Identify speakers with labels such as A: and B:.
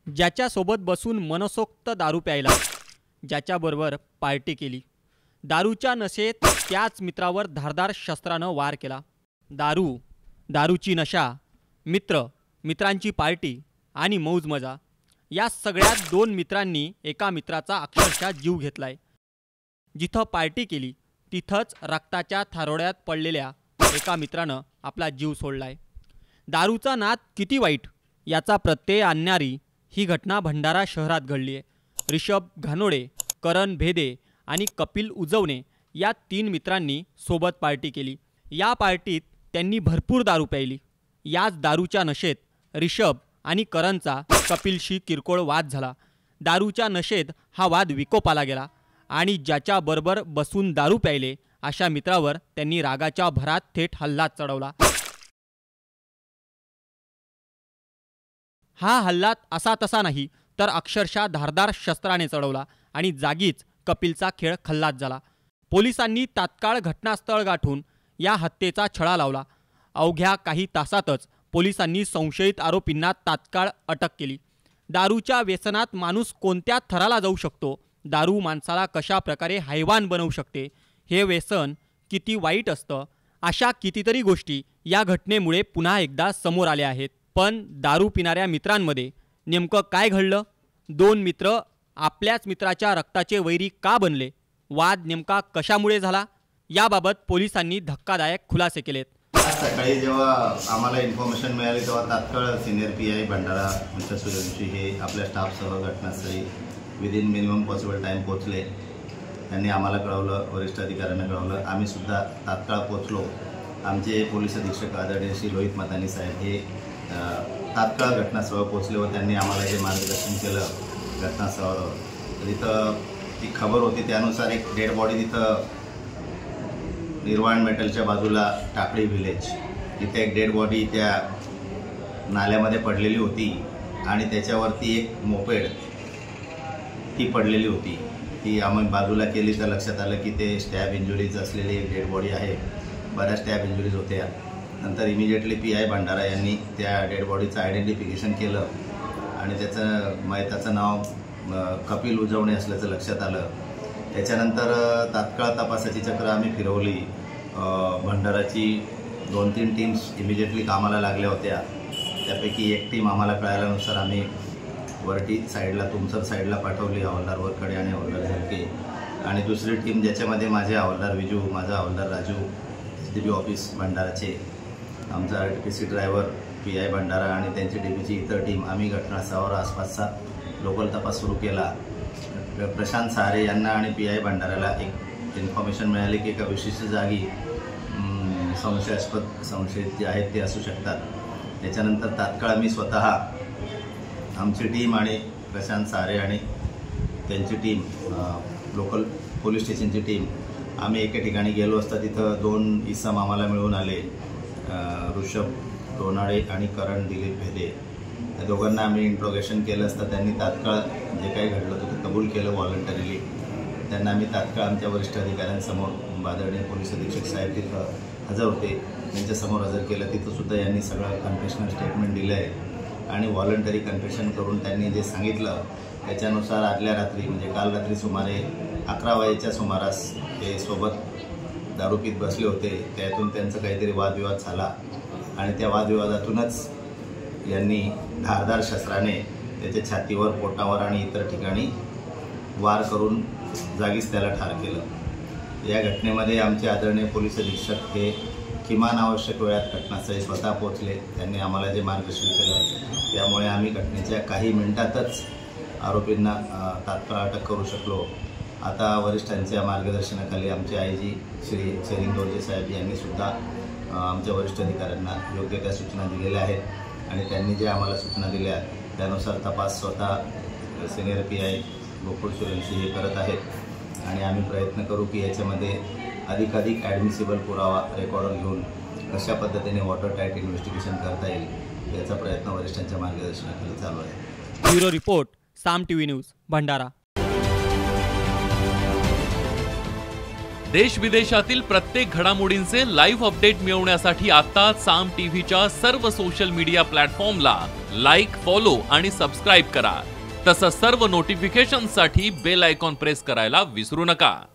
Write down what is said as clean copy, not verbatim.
A: ज्याच्यासोबत बसून मनसोक्त दारू प्यायला, ज्याच्याबरोबर पार्टी केली, दारूच्या नशेत त्याच मित्रावर धारदार शस्त्रानं वार केला। दारूची नशा, मित्रांची पार्टी आणि मौज मजा या सगळ्यात दोन मित्रांनी एका मित्राचा अक्षरशः जीव घेतलाय। जिथं पार्टी केली तिथंच रक्ताच्या थारोड्यात पडलेल्या एका मित्रानं आपला जीव सोडलाय। दारूचा नाद किती वाईट याचा प्रत्यय आणणारी ही घटना भंडारा शहरात घडली आहे। ऋषभ घानोडे, करण भेदे आणि कपिल उजवणे या तीन मित्रांनी सोबत पार्टी केली। या पार्टीत त्यांनी भरपूर दारू प्यायली। याच दारूच्या नशेत ऋषभ आणि करणचा कपिलशी किरकोळ वाद झाला। दारूच्या नशेत हा वाद विकोपाला गेला आणि ज्याच्याबरोबर बसून दारू प्यायले अशा मित्रावर त्यांनी रागाच्या भरात थेट हल्ला चढवला। हा हल्ला असा तसा नाही तर अक्षरशः धारदार शस्त्राने चढवला आणि जागीच कपिलचा खेळ खल्लास झाला। पोलिसांनी तात्काळ घटनास्थळ गाठून या हत्येचा छळा लावला। अवघ्या काही तासातच पोलिसांनी संशयित आरोपींना तात्काळ अटक केली। दारूच्या व्यसनात माणूस कोणत्या थराला जाऊ शकतो, दारू माणसाला कशा प्रकारे हैवान बनवू शकते, हे व्यसन किती वाईट असतं, अशा कितीतरी गोष्टी या घटनेमुळे पुन्हा एकदा समोर आल्या आहेत। पण दारू पिणाऱ्या मित्रांमध्ये नेमकं काय घडलं? दोन मित्र आपल्याच मित्राच्या रक्ताचे वैरी का बनले? वाद नेमका कशामुळे झाला? याबाबत पोलिसांनी धक्कादायक खुलासे केलेत।
B: सकाळी जेव्हा आम्हाला इन्फॉर्मेशन मिळाली तेव्हा तात्काळ senior PI Bhandara mister Suryavanshi हे आपल्या स्टाफसह घटनास्थळी विदिन मिनिमम पॉसिबल टाईम पोहोचले। त्यांनी आम्हाला कळवलं, वरिष्ठ अधिकाऱ्यांना कळवलं, आम्ही सुद्धा तात्काळ पोहोचलो। आमचे पोलीस अधीक्षक आदरणीय श्री रोहित मतानी साहेब हे तात्काळ घटनास्थळावर पोहोचले व त्यांनी आम्हाला जे मार्गदर्शन केलं घटनास्थळावर, तिथं ती खबर होती त्यानुसार एक डेड बॉडी तिथं निर्वाण मेटलच्या बाजूला टाकळी विलेज इथे एक डेड बॉडी त्या नाल्यामध्ये पडलेली होती आणि त्याच्यावरती एक मोपेड ती पडलेली होती। ती आम्ही बाजूला केली तर लक्षात आलं की ते स्टॅब इंजुरीज असलेली एक डेड बॉडी आहे। बऱ्याच स्टॅब इंजुरीज होत्या। नंतर इमिजिएटली पीआय भंडारा यांनी त्या डेड बॉडीचं आयडेंटिफिकेशन केलं आणि त्याचं नाव कपिल उजवणे असल्याचं लक्षात आलं। त्याच्यानंतर तात्काळ तपासाची चक्र आम्ही फिरवली। भंडाराची 2-3 टीम्स इमिजिएटली कामाला लागल्या होत्या। त्यापैकी एक टीम आम्हाला कळाल्यानुसार आम्ही वरटी साईडला तुमसर साईडला पाठवली, हवालदार वरकडे आणि हवालदार झलके, आणि दुसरी टीम ज्याच्यामध्ये माझे हवालदार विजू, माझा हवालदार राजू, DB ऑफिस भंडाराचे, आमचा RTPC ड्रायव्हर पीआय भंडारा आणि त्यांची DBची इतर टीम, आम्ही घटनास्थळावर आसपासचा लोकल तपास सुरू केला। प्रशांत सारे यांना आणि पीआय भंडाराला एक इन्फॉर्मेशन मिळाली की एका विशिष्ट जागी संशयित जे आहेत ते असू शकतात। त्याच्यानंतर तात्काळ मी स्वतः आमची टीम आणि प्रशांत सारे आणि त्यांची टीम, लोकल पोलीस स्टेशनची टीम, आम्ही एका ठिकाणी गेलो असता तिथं 2 इसम आम्हाला मिळून आले, ऋषभ डोनाळे आणि करण दिलीप भेदे। त्या दोघांना आम्ही इंट्रोगेशन केलं असता त्यांनी तात्काळ जे काही घडलं होतं ते कबूल केलं व्हॉलंटरीली। त्यांना आम्ही तात्काळ आमच्या वरिष्ठ अधिकाऱ्यांसमोर आदरणीय पोलीस अधीक्षक साहेब तिथं हजर होते, त्यांच्यासमोर हजर केलं। तिथंसुद्धा यांनी सगळं कन्फेशनल स्टेटमेंट दिलं आहे आणि व्हॉलंटरी कन्फेशन करून त्यांनी जे सांगितलं त्याच्यानुसार आदल्या रात्री म्हणजे काल रात्री सुमारे 11 वाजेच्या सुमारास ते सोबत दारू पीत बसले होते। त्यातून त्यांचं काहीतरी वादविवाद झाला आणि त्या वादविवादातूनच यांनी धारदार शस्त्राने त्याच्या छातीवर, पोटावर आणि इतर ठिकाणी वार करून जागीच त्याला ठार केलं। या घटनेमध्ये आमचे आदरणीय पोलीस अधीक्षक हे किमान आवश्यक वेळात घटनास्थळी स्वतः पोहोचले। त्यांनी आम्हाला जे मार्गदर्शन केलं त्यामुळे आम्ही घटनेच्या काही मिनिटातच आरोपींना तात्काळ अटक करू शकलो। आता वरिष्ठांच्या मार्गदर्शनाखाली आमचे IG श्री शेरिंग दोर्जे साहेब यांनीसुद्धा आमच्या वरिष्ठ अधिकाऱ्यांना योग्य त्या सूचना दिलेल्या आहेत आणि त्यांनी जे आम्हाला सूचना दिल्या त्यानुसार तपास स्वतः सिनियर पीआय गोकुळ सूर्यवंशी हे करत आहेत आणि आम्ही प्रयत्न करू की याच्यामध्ये अधिकाधिक ॲडमिसिबल पुरावा रेकॉर्डर घेऊन कशा पद्धतीने वॉटर टाईट इन्व्हेस्टिगेशन करता येईल याचा प्रयत्न वरिष्ठांच्या मार्गदर्शनाखाली चालू आहे।
A: ब्युरो रिपोर्ट, साम TV न्यूज, भंडारा।
C: देश विदेशातील प्रत्येक घडामोडींचे लाईव्ह अपडेट मिळवण्यासाठी आता साम टीव्हीच्या सर्व सोशल मीडिया प्लॅटफॉर्मला लाईक, फॉलो आणि सबस्क्राईब करा. तसंच सर्व नोटिफिकेशनसाठी बेल आयकॉन प्रेस करायला विसरू नका.